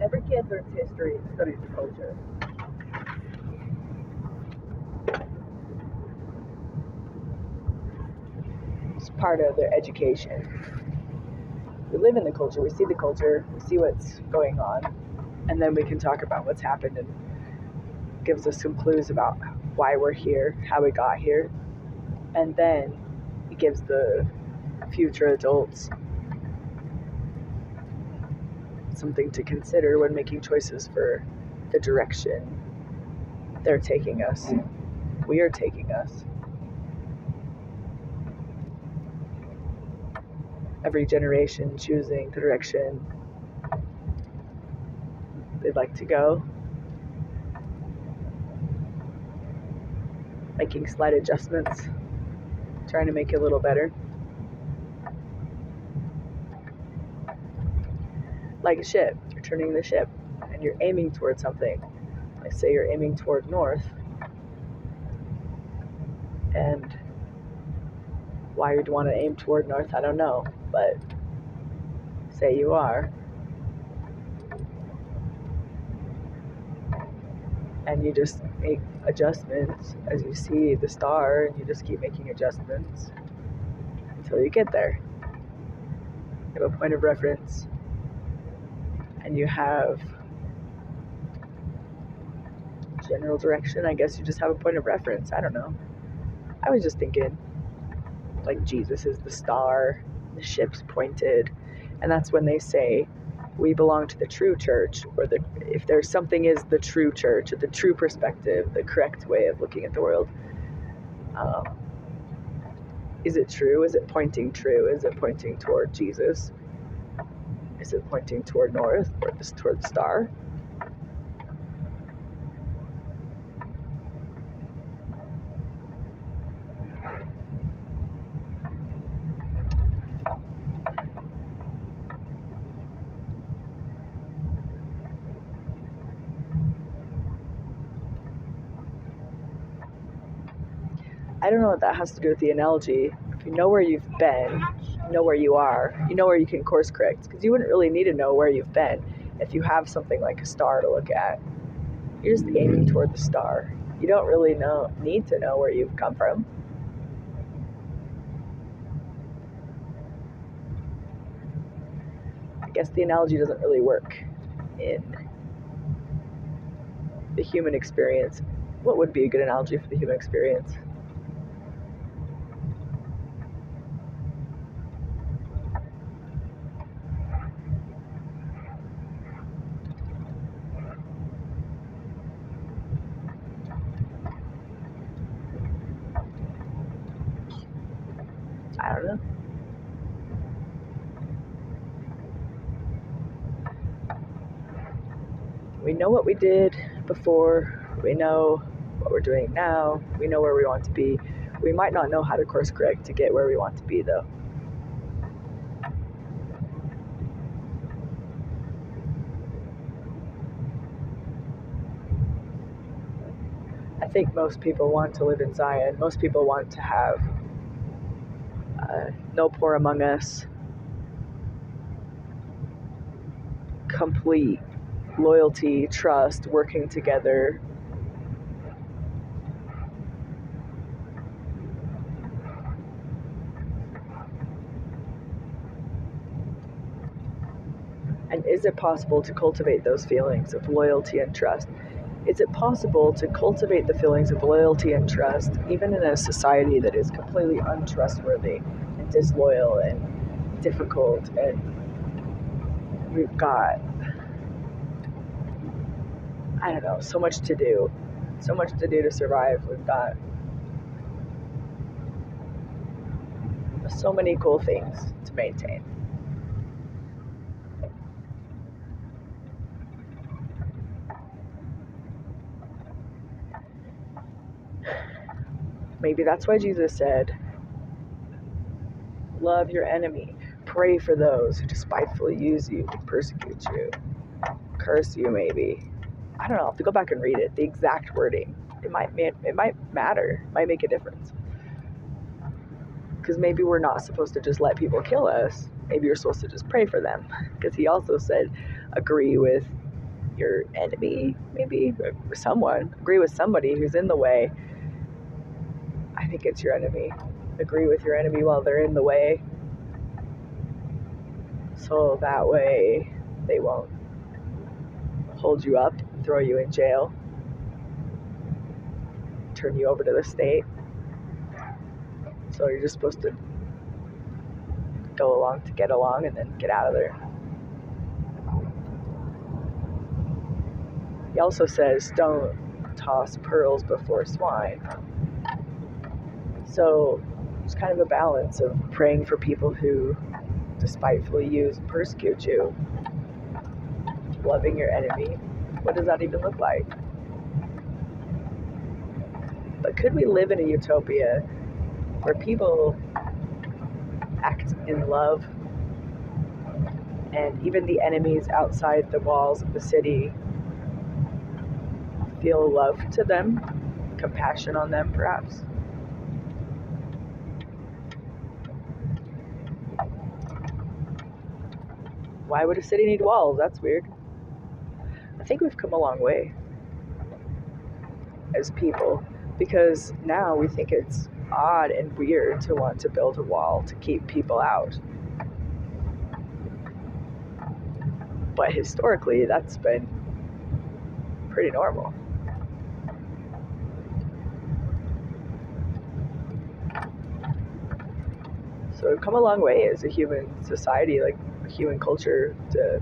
Every kid learns history and studies the culture. It's part of their education. We live in the culture, we see the culture, we see what's going on, and then we can talk about what's happened and gives us some clues about why we're here, how we got here, and then it gives the future adults something to consider when making choices for the direction they're taking us, we are taking us. Every generation choosing the direction they'd like to go, making slight adjustments, trying to make it a little better. Like a ship, you're turning the ship and you're aiming towards something. Like say you're aiming toward north, and why you'd want to aim toward north, I don't know, but say you are, and you just make adjustments as you see the star, and you just keep making adjustments until you get there. You have a point of reference, and you have general direction. I guess you just have a point of reference. I don't know. I was just thinking, like, Jesus is the star, the ship's pointed, and that's when they say we belong to the true church, or if there's something is the true church, or the true perspective, the correct way of looking at the world. Is it true? Is it pointing true? Is it pointing toward Jesus? Is it pointing toward north, or just toward the star? I don't know what that has to do with the analogy. If you know where you've been, you know where you are, you know where you can course correct, because you wouldn't really need to know where you've been if you have something like a star to look at. You're just aiming toward the star. You don't really need to know where you've come from. I guess the analogy doesn't really work in the human experience. What would be a good analogy for the human experience? I don't know. We know what we did before. We know what we're doing now. We know where we want to be. We might not know how to course correct to get where we want to be, though. I think most people want to live in Zion. Most people want to have no poor among us, complete loyalty, trust, working together. And is it possible to cultivate those feelings of loyalty and trust? Is it possible to cultivate the feelings of loyalty and trust even in a society that is completely untrustworthy and disloyal and difficult, and we've got, I don't know, so much to do to survive. We've got so many cool things to maintain. Maybe that's why Jesus said, love your enemy, pray for those who despitefully use you, persecute you, curse you. Maybe, I don't know, I'll have to go back and read it, the exact wording. It might matter, it might make a difference. Because maybe we're not supposed to just let people kill us. Maybe you're supposed to just pray for them. Because he also said, agree with your enemy, maybe someone. Agree with somebody who's in the way. I think it's your enemy. Agree with your enemy while they're in the way, so that way they won't hold you up, throw you in jail, turn you over to the state. So you're just supposed to go along to get along and then get out of there. He also says, don't toss pearls before swine. So it's kind of a balance of praying for people who despitefully use and persecute you, loving your enemy. What does that even look like? But could we live in a utopia where people act in love, and even the enemies outside the walls of the city feel love to them, compassion on them perhaps? Why would a city need walls? That's weird. I think we've come a long way as people, because now we think it's odd and weird to want to build a wall to keep people out. But historically, that's been pretty normal. So we've come a long way as a human society, like a human culture, to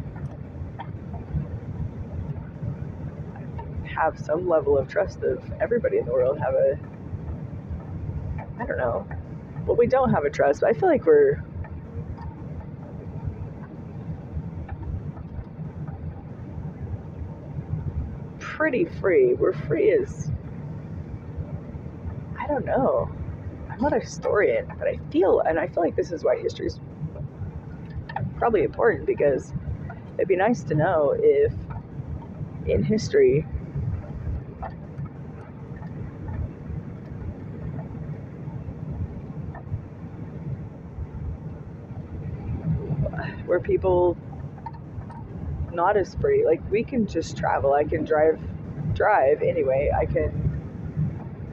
have some level of trust of everybody in the world, have a, I don't know, but we don't have a trust. I feel like we're pretty free. We're free as, I don't know, I'm not a historian, but I feel like this is why history is probably important, because it'd be nice to know if in history were people not as free. Like, we can just travel. I can drive anyway.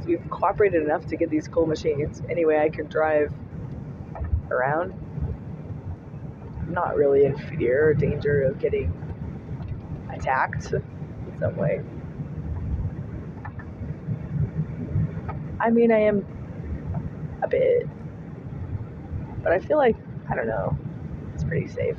So we've cooperated enough to get these cool machines. Anyway, I can drive around, not really in fear or danger of getting attacked in some way. I mean, I am a bit, but I feel like, I don't know, it's pretty safe.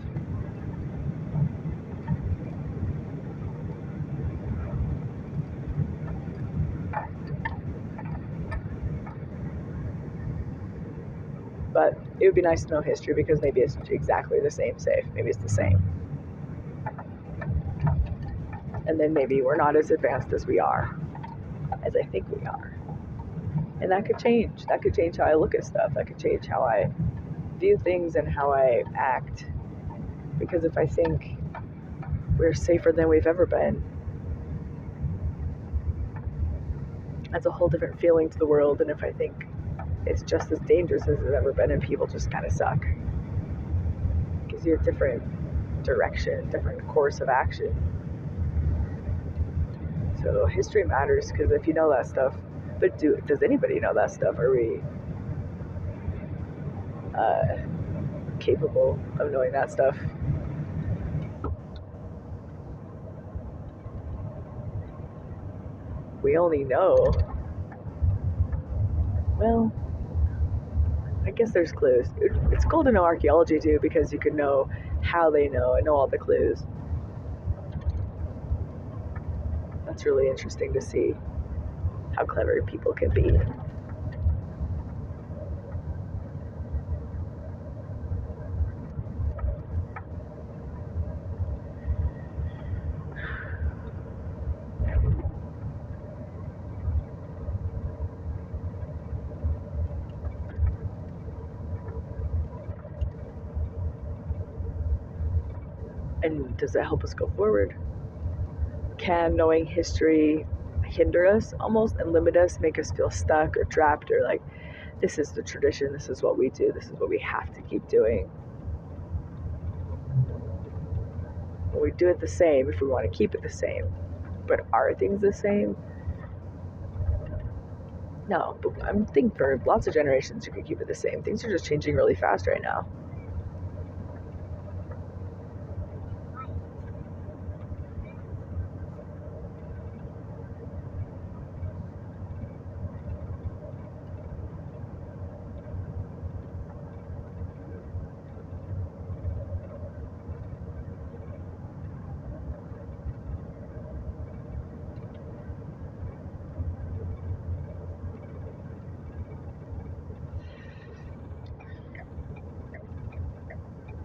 But it would be nice to know history, because maybe it's exactly the same safe. Maybe it's the same. And then maybe we're not as advanced as we are, as I think we are. And that could change. That could change how I look at stuff. That could change how I view things and how I act. Because if I think we're safer than we've ever been, that's a whole different feeling to the world than if I think it's just as dangerous as it's ever been and people just kind of suck. It gives you a different direction, different course of action. So history matters, because if you know that stuff, but does anybody know that stuff? Are we capable of knowing that stuff? We only know, well, I guess there's clues. It's cool to know archaeology too, because you can know how they know and know all the clues. That's really interesting to see how clever people can be. And does that help us go forward? Can knowing history hinder us almost and limit us, make us feel stuck or trapped, or like, this is the tradition, this is what we do, this is what we have to keep doing? we do it the same if we want to keep it the same. But are things the same? No, but I'm thinking for lots of generations you could keep it the same. Things are just changing really fast right now.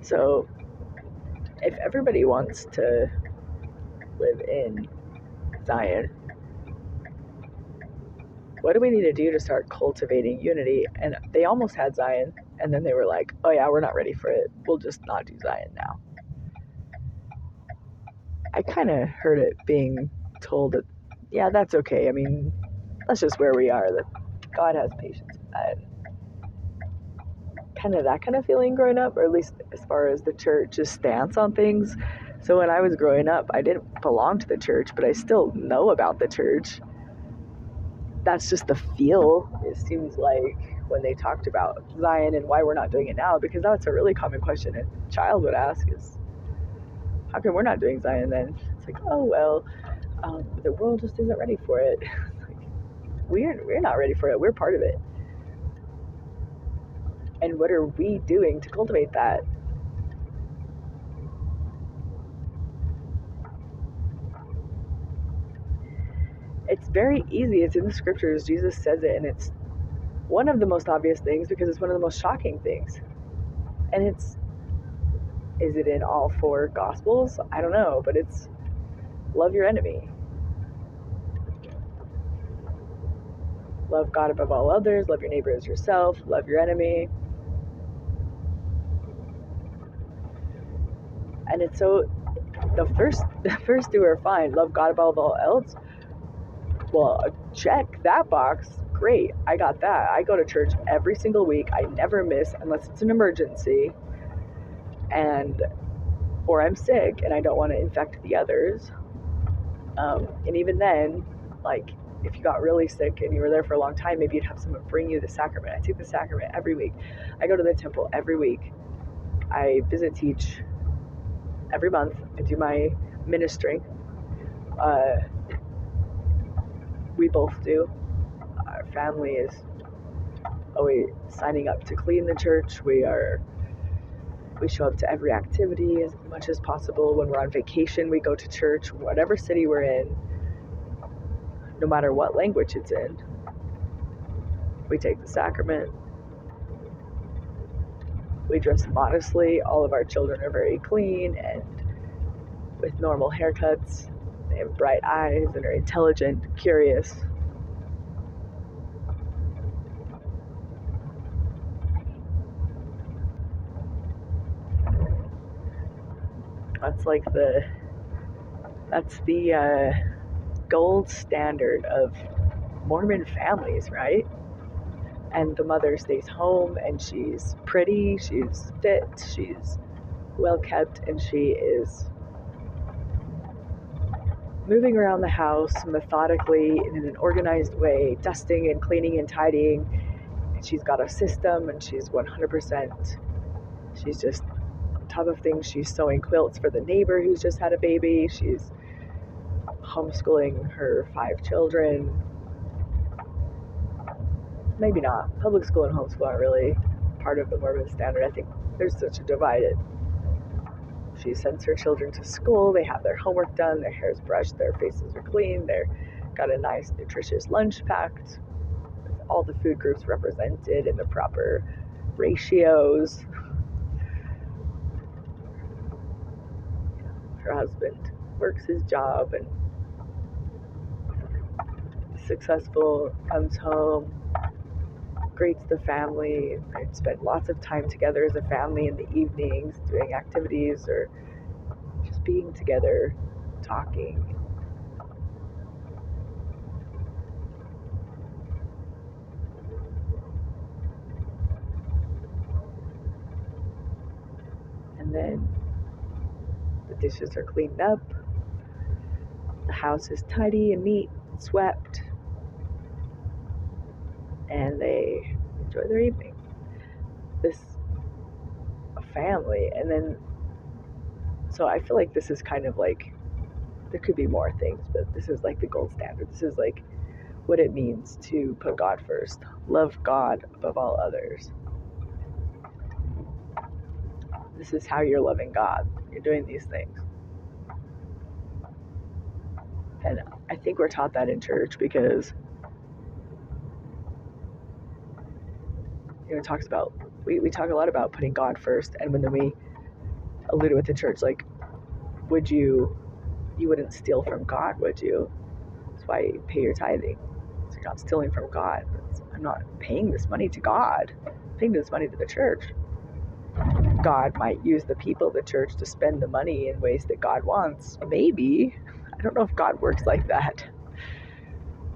So, if everybody wants to live in Zion, what do we need to do to start cultivating unity? And they almost had Zion, and then they were like, oh yeah, we're not ready for it. We'll just not do Zion now. I kind of heard it being told that, yeah, that's okay. I mean, that's just where we are, that God has patience with that. Kind of that kind of feeling growing up, or at least as far as the church's stance on things. So when I was growing up, I didn't belong to the church, but I still know about the church. That's just the feel, it seems like, when they talked about Zion and why we're not doing it now, because that's a really common question a child would ask is, how come we're not doing Zion then? It's like, oh, well, the world just isn't ready for it. Like, we're not ready for it. We're part of it. And what are we doing to cultivate that? It's very easy. It's in the scriptures. Jesus says it, and it's one of the most obvious things because it's one of the most shocking things. And is it in all four gospels? I don't know, but it's love your enemy. Love God above all others, love your neighbor as yourself, love your enemy. And it's so, the first two are fine. Love God above all else. Well, check that box. Great, I got that. I go to church every single week. I never miss unless it's an emergency, or I'm sick and I don't want to infect the others. And even then, like, if you got really sick and you were there for a long time, maybe you'd have someone bring you the sacrament. I take the sacrament every week. I go to the temple every week. I teach every month. I do my ministry. We both do. Our family is always signing up to clean the church. We show up to every activity as much as possible. When we're on vacation, we go to church, whatever city we're in, no matter what language it's in. We take the sacrament. We dress modestly. All of our children are very clean and with normal haircuts. They have bright eyes and are intelligent, curious. That's the gold standard of Mormon families, right? And the mother stays home and she's pretty, she's fit, she's well kept, and she is moving around the house methodically in an organized way, dusting and cleaning and tidying. And she's got a system and she's 100%. She's just on top of things. She's sewing quilts for the neighbor who's just had a baby. She's homeschooling her 5 children. Maybe not. Public school and homeschool aren't really part of the Mormon standard. I think there's such a divide. She sends her children to school. They have their homework done. Their hair's brushed. Their faces are clean. They're got a nice, nutritious lunch packed. With all the food groups represented in the proper ratios. Her husband works his job and is successful, comes home, greets the family. They spend lots of time together as a family in the evenings, doing activities or just being together, talking. And then the The dishes are cleaned up. The house is tidy and neat, swept, and they enjoy their evening. This family, and then, so I feel like this is kind of like, there could be more things, but this is like the gold standard. This is like what it means to put God first. Love God above all others. This is how you're loving God. You're doing these things. And I think we're taught that in church because, it talks about, we talk a lot about putting God first, and then we alluded with the church, like, you wouldn't steal from God, would you? That's why you pay your tithing. So you're not stealing from God. I'm not paying this money to God. I'm paying this money to the church. God might use the people of the church to spend the money in ways that God wants. Maybe. I don't know if God works like that.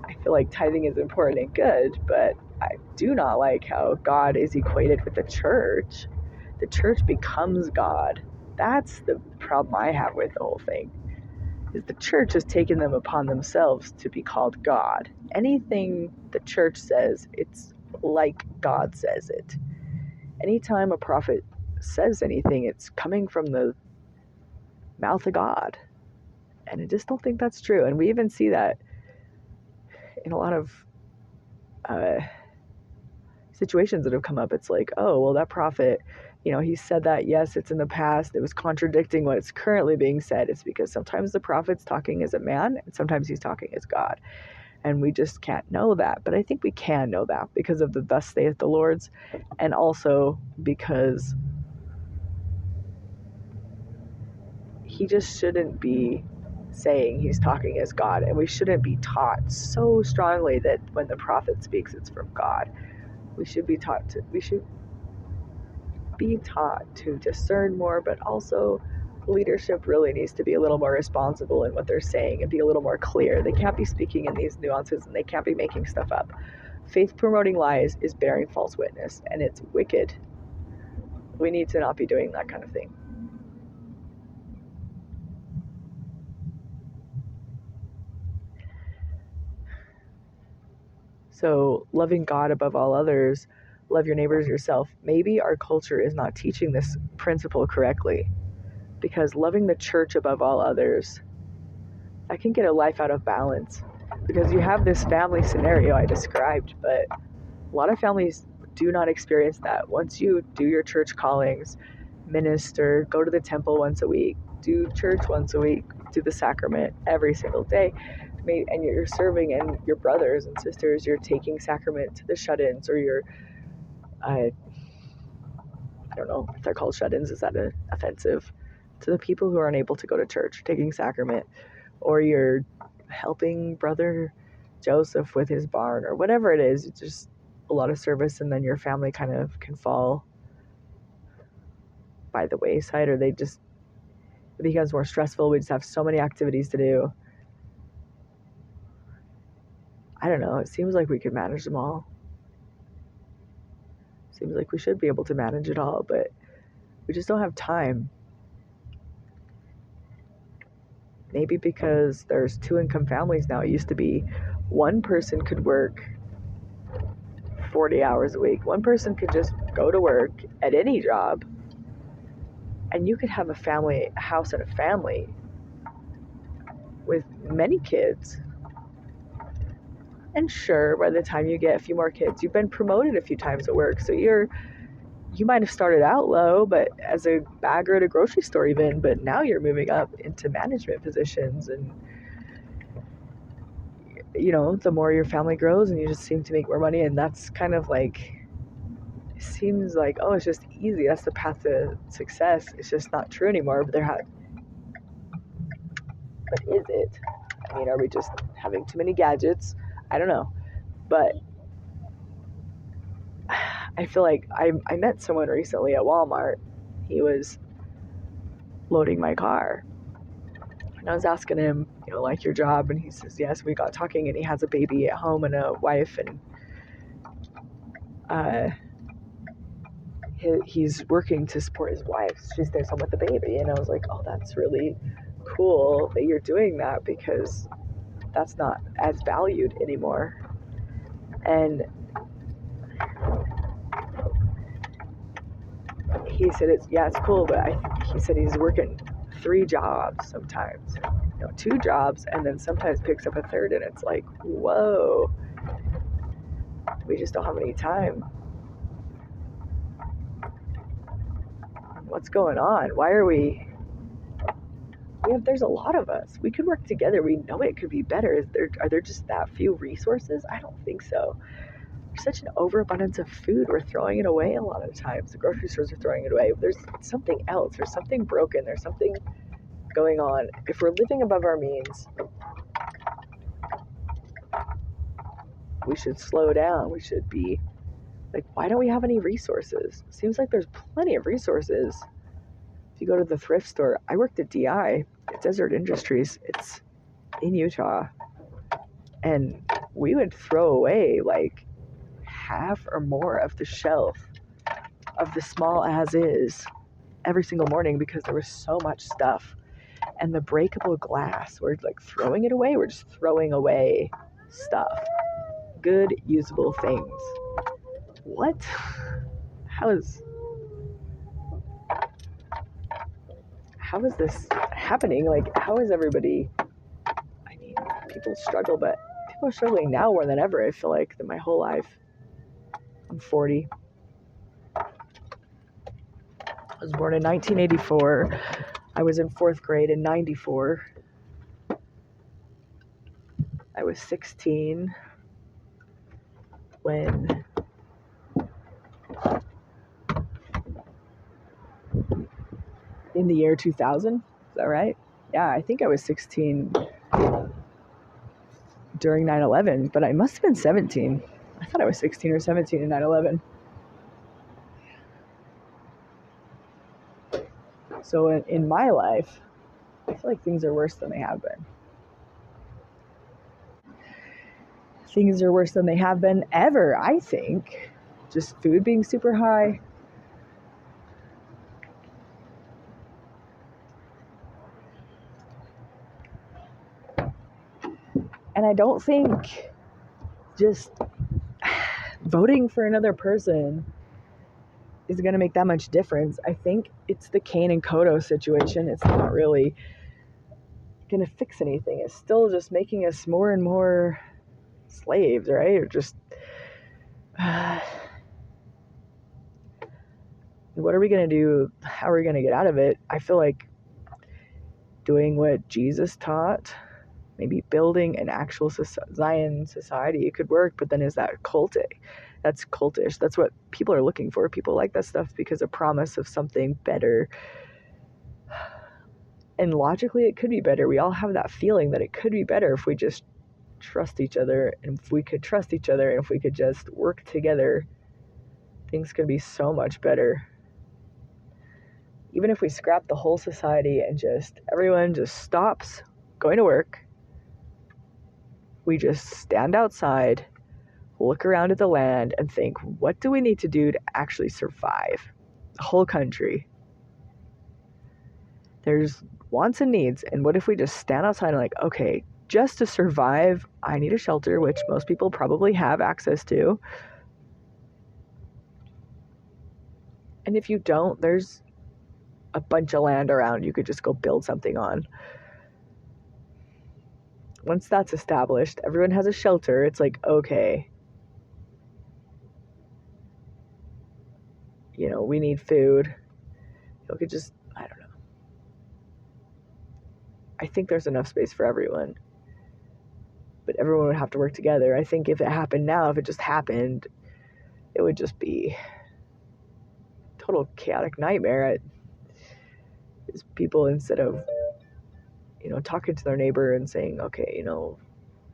I feel like tithing is important and good, but I do not like how God is equated with the church. The church becomes God. That's the problem I have with the whole thing. Is the church has taken them upon themselves to be called God. Anything the church says, it's like God says it. Anytime a prophet says anything, it's coming from the mouth of God. And I just don't think that's true. And we even see that in a lot of situations that have come up. It's like, oh, well, that prophet, he said that, yes, it's in the past. It was contradicting what's currently being said. It's because sometimes the prophet's talking as a man and sometimes he's talking as God. And we just can't know that. But I think we can know that because of the thus saith the Lord's, and also because he just shouldn't be saying he's talking as God, and we shouldn't be taught so strongly that when the prophet speaks, it's from God. We should be taught to discern more, but also leadership really needs to be a little more responsible in what they're saying and be a little more clear. They can't be speaking in these nuances, and they can't be making stuff up. Faith promoting lies is bearing false witness, and it's wicked. We need to not be doing that kind of thing. So, loving God above all others, love your neighbors yourself. Maybe our culture is not teaching this principle correctly, because loving the church above all others, that can get a life out of balance, because you have this family scenario I described, but a lot of families do not experience that. Once you do your church callings, minister, go to the temple once a week, do church once a week, do the sacrament every single day, and you're serving, and your brothers and sisters, you're taking sacrament to the shut-ins, or you're, I don't know if they're called shut-ins, is that offensive? To the people who aren't able to go to church, taking sacrament, or you're helping Brother Joseph with his barn, or whatever it is. It's just a lot of service, and then your family kind of can fall by the wayside, or it becomes more stressful. We just have so many activities to do. I don't know. It seems like we could manage them all. Seems like we should be able to manage it all, but we just don't have time. Maybe because there's 2-income families now. It used to be one person could work 40 hours a week. One person could just go to work at any job, and you could have a house and a family with many kids. And sure, by the time you get a few more kids, you've been promoted a few times at work. So you might have started out low, but as a bagger at a grocery store even, but now you're moving up into management positions, and the more your family grows and you just seem to make more money, and that's kind of like, it seems like, oh, it's just easy, that's the path to success. It's just not true anymore. But is it? I mean, are we just having too many gadgets? I don't know. But I feel like I met someone recently at Walmart. He was loading my car, and I was asking him, like, your job, and he says yes. We got talking, and he has a baby at home and a wife, and he's working to support his wife. She stays home with the baby. And I was like, oh, that's really cool that you're doing that, because that's not as valued anymore. And he said, it's cool, but he said he's working 3 jobs sometimes, 2 jobs, and then sometimes picks up a third, and it's like, whoa, we just don't have any time. What's going on? Why are there's a lot of us. We could work together. We know it could be better. Are there just that few resources? I don't think so. There's such an overabundance of food. We're throwing it away a lot of times. The grocery stores are throwing it away. There's something else. There's something broken. There's something going on. If we're living above our means, we should slow down. We should be like, why don't we have any resources? Seems like there's plenty of resources. If you go to the thrift store, I worked at DI, Desert Industries. It's in Utah. And we would throw away like half or more of the shelf of the small as is every single morning, because there was so much stuff. And the breakable glass, we're like throwing it away. We're just throwing away stuff. Good, usable things. What? How is this happening? Like, how is everybody, I mean, people struggle, but people are struggling now more than ever. I feel like, than my whole life. I'm 40. I was born in 1984. I was in 4th grade in 94. I was 16 when in the year 2000. Is that right? Yeah, I think I was 16 during 9/11, but I must have been 17. I thought I was 16 or 17 in 9/11. So in my life, I feel like things are worse than they have been. Things are worse than they have been ever, I think. Just food being super high. And I don't think just voting for another person is going to make that much difference. I think it's the Cain and Kodo situation. It's not really going to fix anything. It's still just making us more and more slaves, right? Or just what are we going to do? How are we going to get out of it? I feel like doing what Jesus taught, maybe building an actual Zion society, it could work, but then is that cultic? That's cultish. That's what people are looking for. People like that stuff because of promise of something better. And logically, it could be better. We all have that feeling that it could be better if we just trust each other. And if we could trust each other, and if we could just work together, things could be so much better. Even if we scrap the whole society and everyone just stops going to work, we just stand outside, look around at the land, and think, what do we need to do to actually survive? The whole country. There's wants and needs, and what if we just stand outside and like, okay, just to survive, I need a shelter, which most people probably have access to. And if you don't, there's a bunch of land around you could just go build something on. Once that's established, everyone has a shelter. It's like, okay, we need food. You could just, I don't know. I think there's enough space for everyone. But everyone would have to work together. I think if it happened now, if it just happened, it would just be a total chaotic nightmare. People, instead of, talking to their neighbor and saying, okay,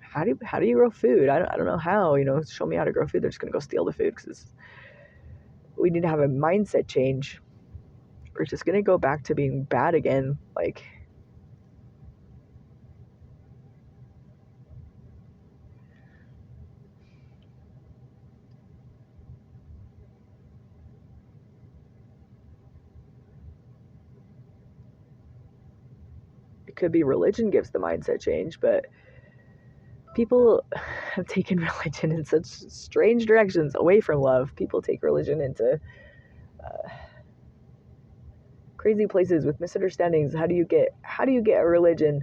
how do you grow food? I don't know how, show me how to grow food. They're just going to go steal the food, because we need to have a mindset change. We're just going to go back to being bad again. Like, It could be religion gives the mindset change, but people have taken religion in such strange directions away from love. People take religion into crazy places with misunderstandings. How do you get a religion,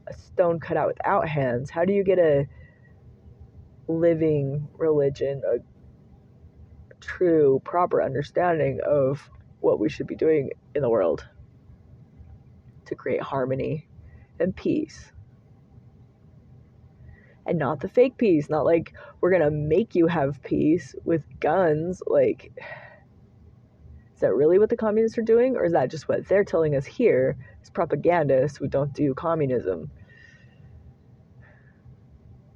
a stone cut out without hands? How do you get a living religion, a true, proper understanding of what we should be doing in the world to create harmony and peace? And not the fake peace, not like we're gonna make you have peace with guns. Like, is that really what the communists are doing? Or is that just what they're telling us here as propagandists who don't do communism?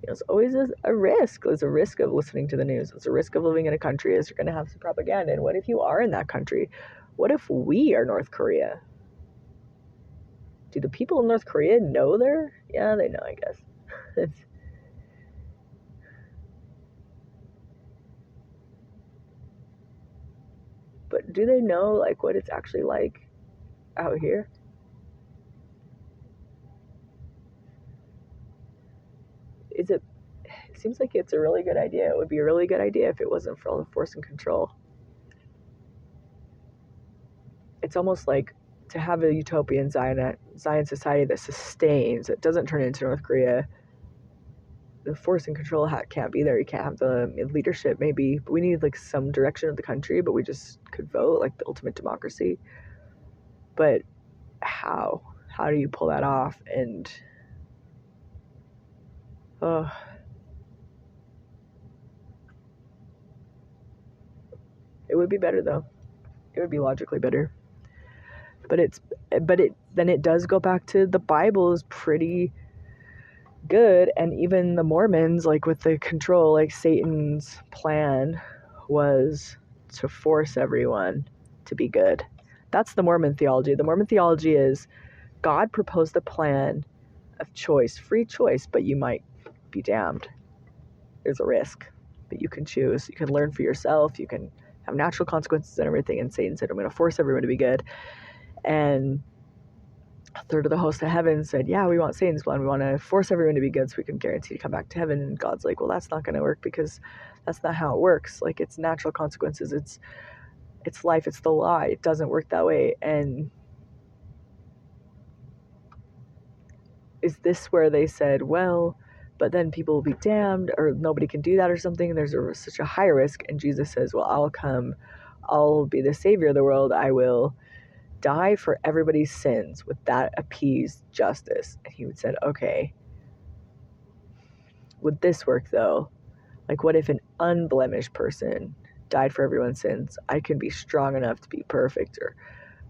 It's always a risk. There's a risk of listening to the news. There's a risk of living in a country as you're going to have some propaganda. And what if you are in that country? What if we are North Korea? Do the people in North Korea know they're? Yeah, they know, I guess. But do they know, like, what it's actually like out here? It seems like it's a really good idea. It would be a really good idea if it wasn't for all the force and control. It's almost like to have a utopian Zion society that sustains, that doesn't turn into North Korea. The force and control can't be there. You can't have the leadership, maybe, but we need like some direction of the country, but we just could vote, like the ultimate democracy. But how do you pull that off? And it would be better though. It would be logically better. But then it does go back to the Bible is pretty good, and even the Mormons, like with the control, like Satan's plan was to force everyone to be good. That's the Mormon theology. The Mormon theology is God proposed a plan of choice, free choice, but you might be damned. There's a risk, but you can choose. You can learn for yourself. You can have natural consequences and everything. And Satan said, I'm going to force everyone to be good. And a third of the host of heaven said, yeah, we want Satan's plan. We want to force everyone to be good so we can guarantee to come back to heaven. And God's like, well, that's not going to work because that's not how it works. Like, it's natural consequences. It's life. It's the law. It doesn't work that way. And is this where they said, well, but then people will be damned or nobody can do that or something? And there's such a high risk. And Jesus says, well, I'll come. I'll be the savior of the world. I will die for everybody's sins. Would that appease justice? And he would said, okay, would this work though? Like, what if an unblemished person died for everyone's sins? I can be strong enough to be perfect or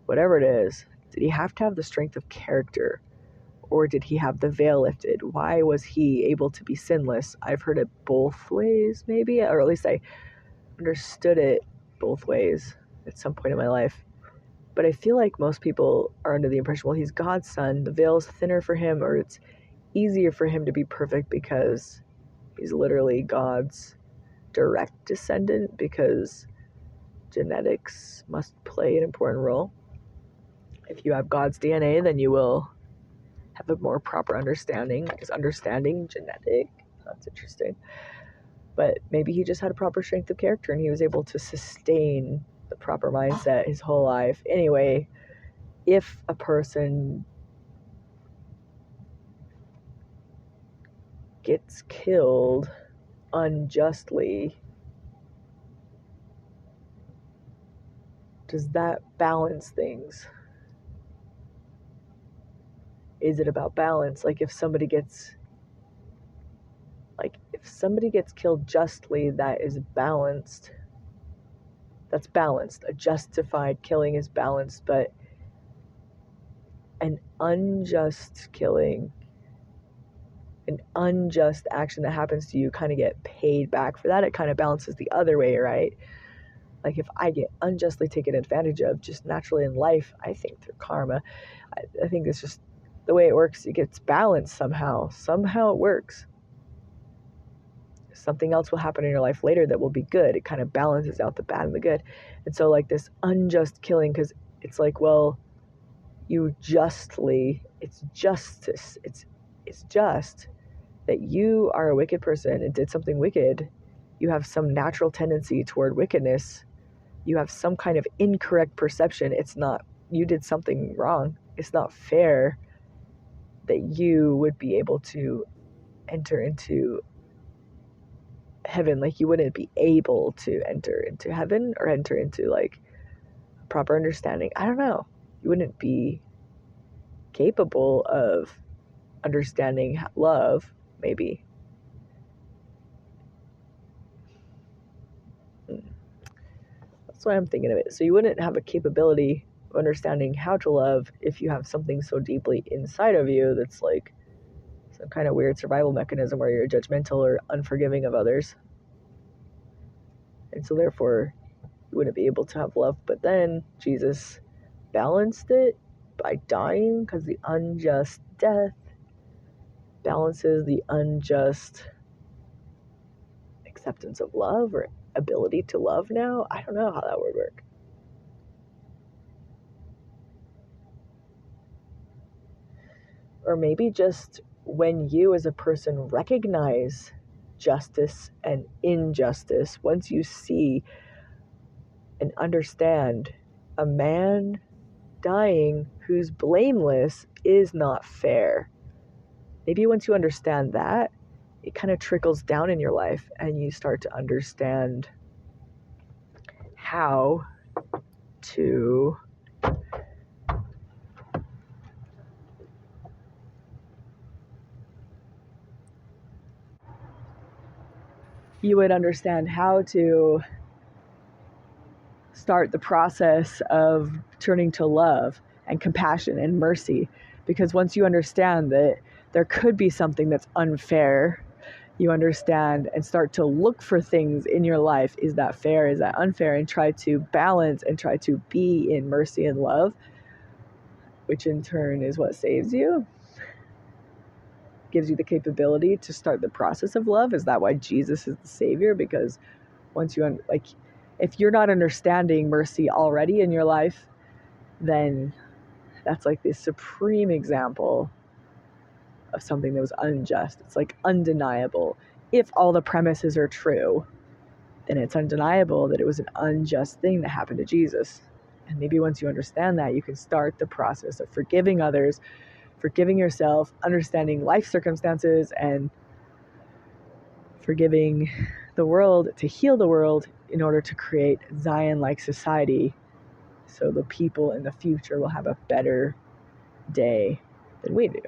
whatever it is. Did he have to have the strength of character, or did he have the veil lifted? Why was he able to be sinless? I've heard it both ways, maybe, or at least I understood it both ways at some point in my life. But I feel like most people are under the impression, well, he's God's son. The veil is thinner for him, or it's easier for him to be perfect because he's literally God's direct descendant, because genetics must play an important role. If you have God's DNA, then you will have a more proper understanding. Is understanding genetic? That's interesting. But maybe he just had a proper strength of character and he was able to sustain the proper mindset his whole life. Anyway, if a person gets killed unjustly, does that balance things? Is it about balance? Like, if somebody gets killed justly, that is balanced. That's balanced. A justified killing is balanced, but an unjust killing, an unjust action that happens to you, kind of get paid back for that. It kind of balances the other way, right? Like, if I get unjustly taken advantage of just naturally in life, I think through karma, I think it's just the way it works. It gets balanced somehow. Somehow it works. Something else will happen in your life later that will be good. It kind of balances out the bad and the good. And so, like, this unjust killing, because it's like, well, it's justice. It's just that you are a wicked person and did something wicked. You have some natural tendency toward wickedness. You have some kind of incorrect perception. It's not, you did something wrong. It's not fair that you would be able to enter into heaven. Like, you wouldn't be able to enter into heaven or enter into like proper understanding. I don't know. You wouldn't be capable of understanding love, maybe. That's why I'm thinking of it. So you wouldn't have a capability of understanding how to love if you have something so deeply inside of you that's like some kind of weird survival mechanism where you're judgmental or unforgiving of others. And so therefore you wouldn't be able to have love. But then Jesus balanced it by dying, because the unjust death balances the unjust acceptance of love or ability to love now. I don't know how that would work. Or maybe just when you as a person recognize justice and injustice, once you see and understand a man dying who's blameless is not fair. Maybe once you understand that, it kind of trickles down in your life and you start to understand how to start the process of turning to love and compassion and mercy. Because once you understand that there could be something that's unfair, you understand and start to look for things in your life. Is that fair? Is that unfair? And try to balance and try to be in mercy and love, which in turn is what saves you, gives you the capability to start the process of love. Is that why Jesus is the Savior? Because once you, if you're not understanding mercy already in your life, then that's like the supreme example of something that was unjust. It's like undeniable. If all the premises are true, then it's undeniable that it was an unjust thing that happened to Jesus. And maybe once you understand that, you can start the process of forgiving others, forgiving yourself, understanding life circumstances, and forgiving the world to heal the world in order to create Zion-like society, so the people in the future will have a better day than we do.